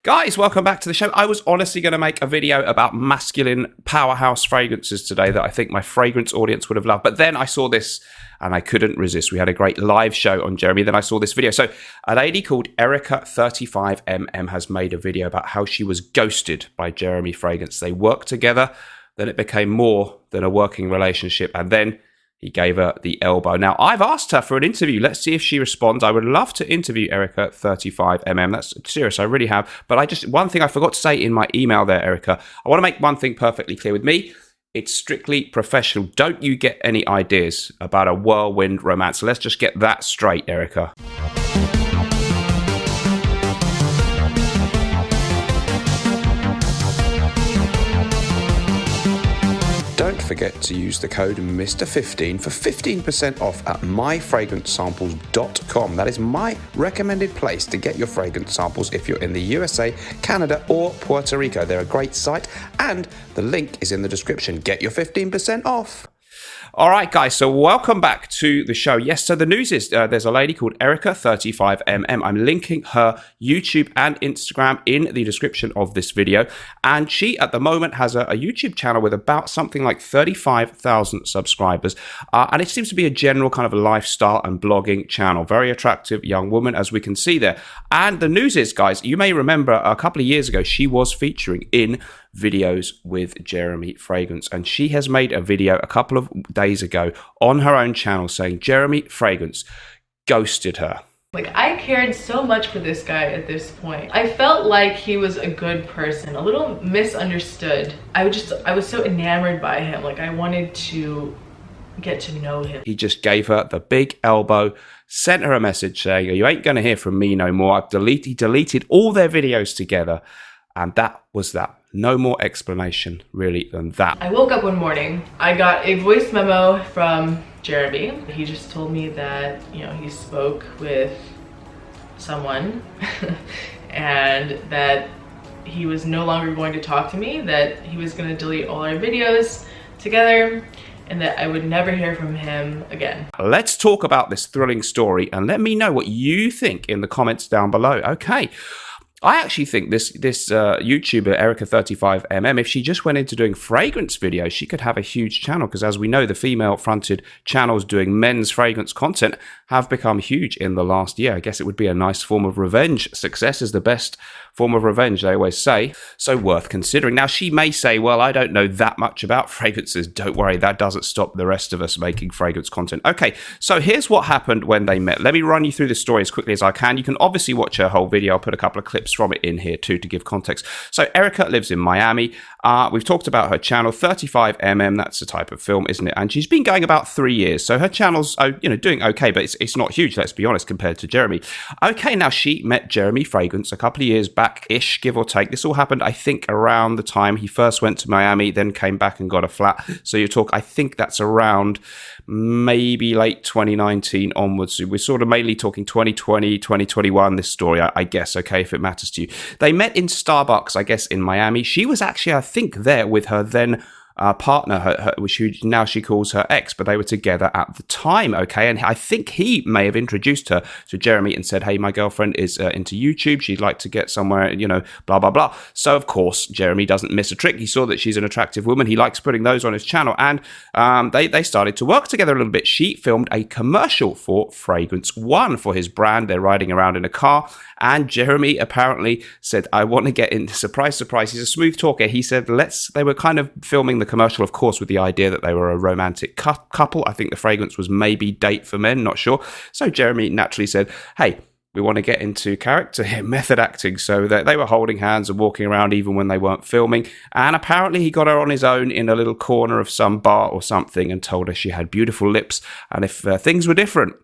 Guys, welcome back to the show. I was honestly going to make a video about masculine powerhouse fragrances today that I think my fragrance audience would have loved. But then I saw this and I couldn't resist. We had a great live show on Jeremy. Then I saw this video. So a lady called Erica35mm has made a video about how she was ghosted by Jeremy Fragrance. They worked together. Then it became more than a working relationship. And then he gave her the elbow. Now, I've asked her for an interview. Let's see if she responds. I would love to interview Erica35mm. That's serious. I really have. But one thing I forgot to say in my email there, Erica, I want to make one thing perfectly clear with me. It's strictly professional. Don't you get any ideas about a whirlwind romance. So let's just get that straight, Erica. Don't forget to use the code MR15 for 15% off at myfragrancesamples.com. That is my recommended place to get your fragrance samples if you're in the USA, Canada, or Puerto Rico. They're a great site, and the link is in the description. Get your 15% off. All right, guys, so welcome back to the show. Yes, so the news is there's a lady called Erica35mm. I'm linking her YouTube and Instagram in the description of this video. And she, at the moment, has a YouTube channel with about something like 35,000 subscribers. And it seems to be a general kind of lifestyle and blogging channel. Very attractive young woman, as we can see there. And the news is, guys, you may remember a couple of years ago, she was featuring in videos with Jeremy Fragrance, and she has made a video a couple of days ago on her own channel saying Jeremy Fragrance ghosted her. Like, I cared so much for this guy at this point. I felt like he was a good person, a little misunderstood. I was so enamored by him. Like, I wanted to get to know him. He just gave her the big elbow, sent her a message saying, you ain't gonna hear from me no more. He deleted all their videos together, and that was that. No more explanation, really, than that. I woke up one morning. I got a voice memo from Jeremy. He just told me that, he spoke with someone and that he was no longer going to talk to me, that he was going to delete all our videos together, and that I would never hear from him again. Let's talk about this thrilling story, and let me know what you think in the comments down below. Okay. I actually think this YouTuber, Erica35mm, if she just went into doing fragrance videos, she could have a huge channel, because as we know, the female-fronted channels doing men's fragrance content have become huge in the last year. I guess it would be a nice form of revenge. Success is the best form of revenge, they always say, so worth considering. Now, she may say, well, I don't know that much about fragrances. Don't worry, that doesn't stop the rest of us making fragrance content. Okay, so here's what happened when they met. Let me run you through the story as quickly as I can. You can obviously watch her whole video. I'll put a couple of clips from it in here too to give context. So Erica lives in Miami. We've talked about her channel, 35mm. That's the type of film, isn't it? And she's been going about 3 years. So her channel's, doing okay, but it's not huge, let's be honest, compared to Jeremy. Okay, now she met Jeremy Fragrance a couple of years back-ish, give or take. This all happened, I think, around the time he first went to Miami, then came back and got a flat. So you talk, I think that's around maybe late 2019 onwards. We're sort of mainly talking 2020, 2021, this story, I guess, okay, if it matters to you. They met in Starbucks, I guess, in Miami. She was actually, I think, there with her then partner, which now she calls her ex, but they were together at the time, okay? And I think he may have introduced her to Jeremy and said, hey, my girlfriend is into YouTube. She'd like to get somewhere, blah, blah, blah. So, of course, Jeremy doesn't miss a trick. He saw that she's an attractive woman. He likes putting those on his channel, and they started to work together a little bit. She filmed a commercial for Fragrance One for his brand. They're riding around in a car, and Jeremy apparently said, I want to get into, surprise, surprise, he's a smooth talker. He said, they were kind of filming the commercial, of course, with the idea that they were a romantic couple. I think the fragrance was maybe Date for Men, not sure. So Jeremy naturally said, hey, we want to get into character here, method acting. So they were holding hands and walking around even when they weren't filming. And apparently he got her on his own in a little corner of some bar or something and told her she had beautiful lips. And if things were different,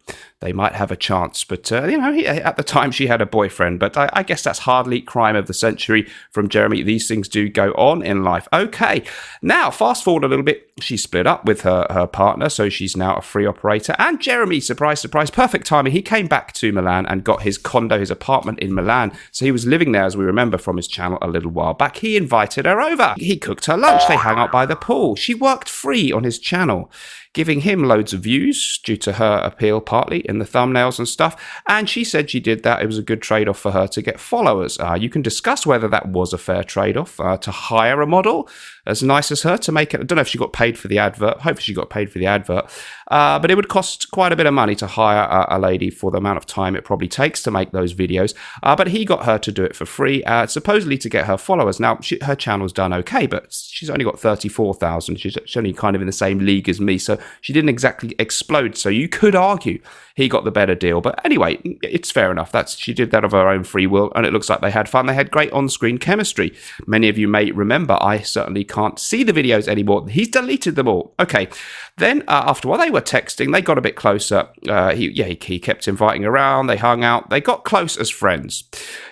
they might have a chance. But, at the time she had a boyfriend. But I guess that's hardly crime of the century from Jeremy. These things do go on in life. Okay, now fast forward a little bit. She split up with her partner, so she's now a free operator. And Jeremy, surprise, surprise, perfect timing. He came back to Milan and got his condo, his apartment in Milan. So he was living there, as we remember from his channel a little while back. He invited her over. He cooked her lunch. They hung out by the pool. She worked free on his channel. giving him loads of views due to her appeal, partly in the thumbnails and stuff. And she said she did that. It was a good trade-off for her to get followers. You can discuss whether that was a fair trade-off to hire a model as nice as her to make it. I don't know if she got paid for the advert. Hopefully she got paid for the advert. But it would cost quite a bit of money to hire a lady for the amount of time it probably takes to make those videos. But he got her to do it for free, supposedly to get her followers. Now, her channel's done okay, but she's only got 34,000. She's only kind of in the same league as me, so she didn't exactly explode. So you could argue he got the better deal. But anyway, it's fair enough. She did that of her own free will, and it looks like they had fun. They had great on-screen chemistry. Many of you may remember, I certainly can't see the videos anymore. He's deleted them all. Okay. Then, after a while, they were texting. They got a bit closer. He kept inviting her around. They hung out. They got close as friends.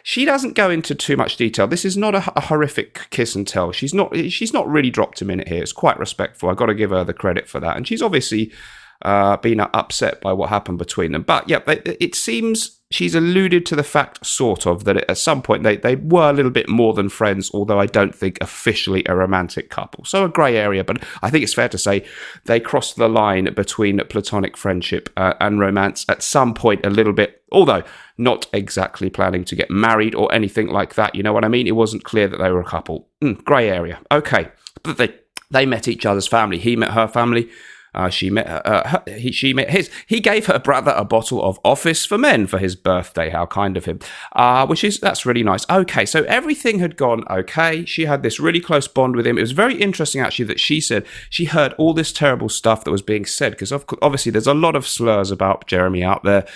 She doesn't go into too much detail. This is not a horrific kiss and tell. She's not really dropped a minute here. It's quite respectful. I've got to give her the credit for that. And she's obviously been upset by what happened between them. But yeah, it seems she's alluded to the fact, sort of, that at some point they were a little bit more than friends, although I don't think officially a romantic couple. So a grey area, but I think it's fair to say they crossed the line between platonic friendship and romance at some point a little bit, although not exactly planning to get married or anything like that. You know what I mean? It wasn't clear that they were a couple. Grey area. Okay. But they met each other's family. He met her family. She met she met his. He gave her brother a bottle of Office for Men for his birthday. How kind of him. That's really nice. Okay, so everything had gone okay. She had this really close bond with him. It was very interesting, actually, that she said she heard all this terrible stuff that was being said, because obviously there's a lot of slurs about Jeremy out there.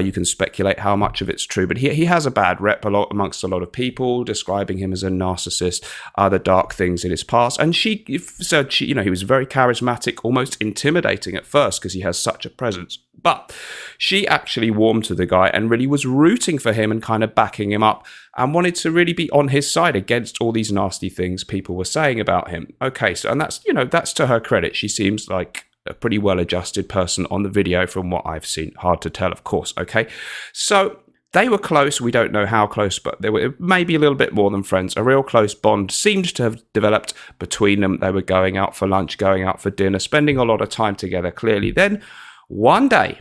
You can speculate how much of it's true, but he has a bad rep amongst a lot of people, describing him as a narcissist, other dark things in his past. And she said he was very charismatic, almost intimidating at first because he has such a presence. But she actually warmed to the guy and really was rooting for him and kind of backing him up and wanted to really be on his side against all these nasty things people were saying about him. Okay, so and that's to her credit. She seems like a pretty well-adjusted person on the video from what I've seen. Hard to tell, of course. Okay, so they were close. We don't know how close, but they were maybe a little bit more than friends. A real close bond seemed to have developed between them. They were going out for lunch, going out for dinner, spending a lot of time together, clearly. Then, one day,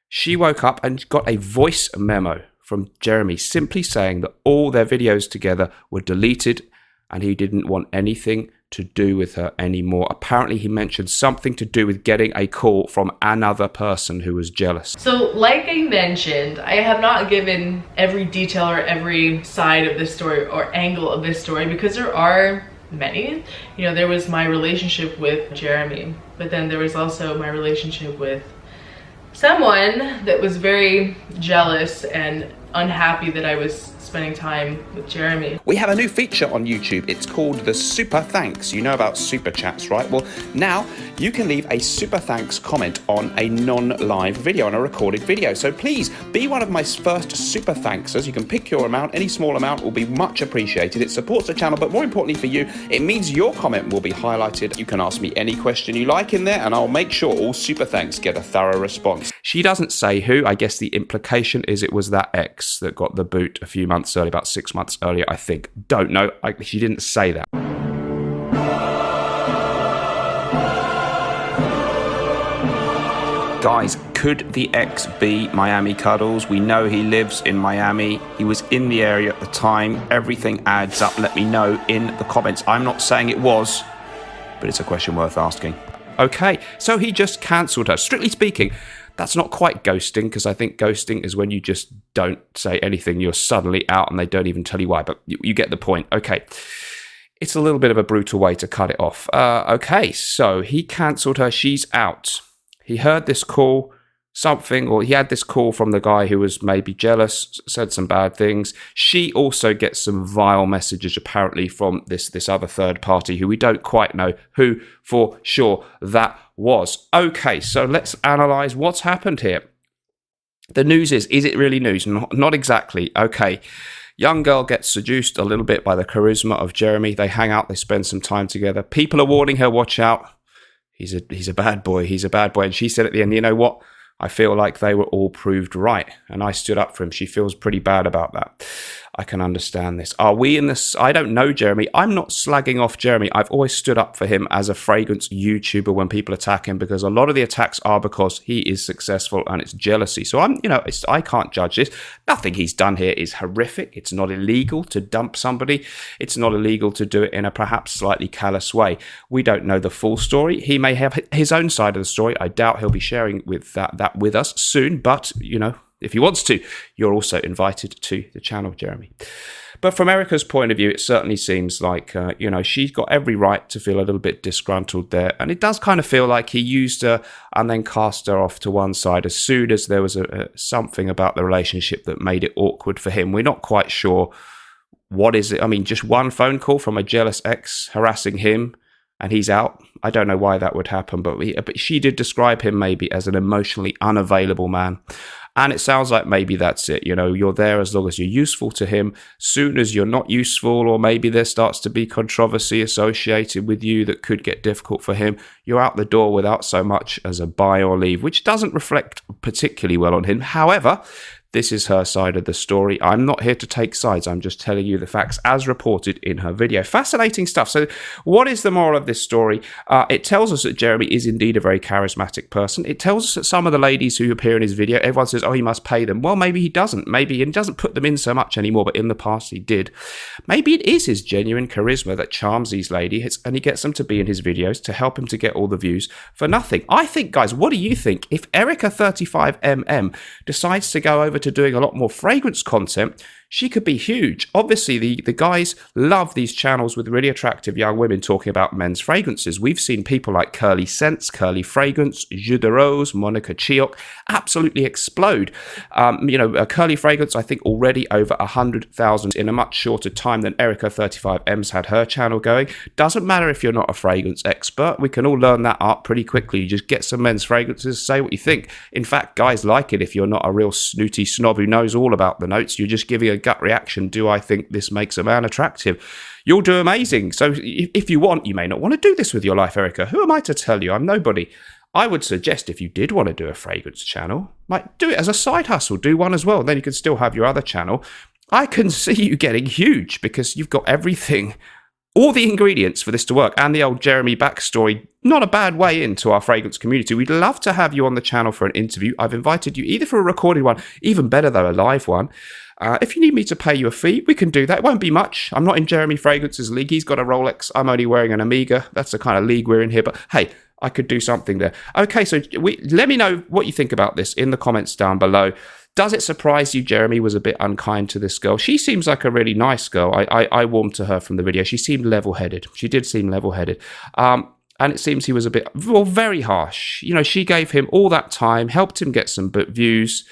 she woke up and got a voice memo from Jeremy simply saying that all their videos together were deleted and he didn't want anything to do with her anymore. Apparently, he mentioned something to do with getting a call from another person who was jealous. So, like I mentioned, I have not given every detail or every side of this story or angle of this story because there are many. There was my relationship with Jeremy, but then there was also my relationship with someone that was very jealous and unhappy that I was spending time with Jeremy. We have a new feature on YouTube. It's called the Super Thanks. You know about super chats, right? Well, now you can leave a super thanks comment on a non-live video, on a recorded video. So please be one of my first super thanksers. You can pick your amount. Any small amount will be much appreciated. It supports the channel, but more importantly for you, it means your comment will be highlighted. You can ask me any question you like in there, and I'll make sure all super thanks get a thorough response. She doesn't say who. I guess the implication is it was that ex that got the boot a few months earlier, about 6 months earlier, I think. Don't know. She didn't say that. Guys, could the ex be Miami Cuddles? We know he lives in Miami. He was in the area at the time. Everything adds up. Let me know in the comments. I'm not saying it was, but it's a question worth asking. Okay, so he just cancelled her. Strictly speaking, that's not quite ghosting, because I think ghosting is when you just don't say anything. You're suddenly out and they don't even tell you why, but you get the point. Okay. It's a little bit of a brutal way to cut it off. Okay, so he cancelled her. She's out. He heard this call, he had this call from the guy who was maybe jealous, said some bad things. She also gets some vile messages, apparently, from this other third party who we don't quite know who for sure that was. Okay, so let's analyse what's happened here. The news is it really news? Not exactly. Okay. Young girl gets seduced a little bit by the charisma of Jeremy. They hang out, they spend some time together. People are warning her, watch out. He's a bad boy. He's a bad boy. And she said at the end, you know what? I feel like they were all proved right. And I stood up for him. She feels pretty bad about that. I can understand this. Are we in this? I don't know, Jeremy. I'm not slagging off Jeremy. I've always stood up for him as a fragrance YouTuber when people attack him, because a lot of the attacks are because he is successful and it's jealousy. So I can't judge this. Nothing he's done here is horrific. It's not illegal to dump somebody. It's not illegal to do it in a perhaps slightly callous way. We don't know the full story. He may have his own side of the story. I doubt he'll be sharing with that with us soon, but if he wants to, you're also invited to the channel, Jeremy. But from Erica's point of view, it certainly seems like, she's got every right to feel a little bit disgruntled there. And it does kind of feel like he used her and then cast her off to one side as soon as there was something about the relationship that made it awkward for him. We're not quite sure what is it. I mean, just one phone call from a jealous ex harassing him and he's out. I don't know why that would happen, but she did describe him maybe as an emotionally unavailable man. And it sounds like maybe that's it. You're there as long as you're useful to him. Soon as you're not useful, or maybe there starts to be controversy associated with you that could get difficult for him, you're out the door without so much as a bye or leave, which doesn't reflect particularly well on him. However, this is her side of the story. I'm not here to take sides. I'm just telling you the facts as reported in her video. Fascinating stuff. So what is the moral of this story? It tells us that Jeremy is indeed a very charismatic person. It tells us that some of the ladies who appear in his video, everyone says, oh, he must pay them. Well, maybe he doesn't. Maybe he doesn't put them in so much anymore, but in the past he did. Maybe it is his genuine charisma that charms these ladies, and he gets them to be in his videos to help him to get all the views for nothing. I think, guys, what do you think? If Erica35mm decides to go over to doing a lot more fragrance content, she could be huge. Obviously, the guys love these channels with really attractive young women talking about men's fragrances. We've seen people like Curly Scents, Curly Fragrance, Jus de Rose, Monica Chiok absolutely explode. A Curly Fragrance, I think, already over 100,000 in a much shorter time than Erica35M's had her channel going. Doesn't matter if you're not a fragrance expert. We can all learn that art pretty quickly. You just get some men's fragrances, say what you think. In fact, guys like it if you're not a real snooty snob who knows all about the notes. You're just giving a gut reaction. Do I think this makes a man attractive? You'll do amazing. So if you want, you may not want to do this with your life, Erica. Who am I to tell you? I'm nobody. I would suggest if you did want to do a fragrance channel, do it as a side hustle. Do one as well. Then you can still have your other channel. I can see you getting huge because you've got everything, all the ingredients for this to work, and the old Jeremy backstory. Not a bad way into our fragrance community. We'd love to have you on the channel for an interview. I've invited you either for a recorded one, even better though, a live one. If you need me to pay you a fee, we can do that. It won't be much. I'm not in Jeremy Fragrance's league. He's got a Rolex. I'm only wearing an Omega. That's the kind of league we're in here. But hey, I could do something there. Okay, so let me know what you think about this in the comments down below. Does it surprise you Jeremy was a bit unkind to this girl? She seems like a really nice girl. I warmed to her from the video. She seemed level-headed. She did seem level-headed. And it seems he was a bit, very harsh. She gave him all that time, helped him get some views.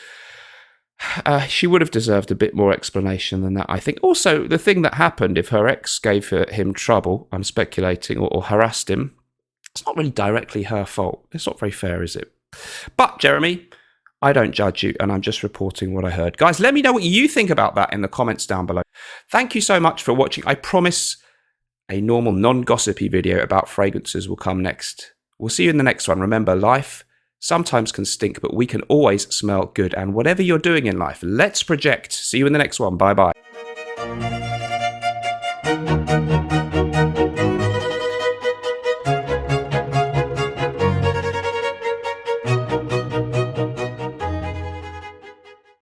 She would have deserved a bit more explanation than that, I think. Also, the thing that happened, if her ex gave him trouble, I'm speculating, or harassed him, it's not really directly her fault. It's not very fair, is it? But, Jeremy, I don't judge you, and I'm just reporting what I heard. Guys, let me know what you think about that in the comments down below. Thank you so much for watching. I promise a normal, non-gossipy video about fragrances will come next. We'll see you in the next one. Remember, life sometimes can stink, but we can always smell good. And whatever you're doing in life, let's project. See you in the next one. Bye-bye.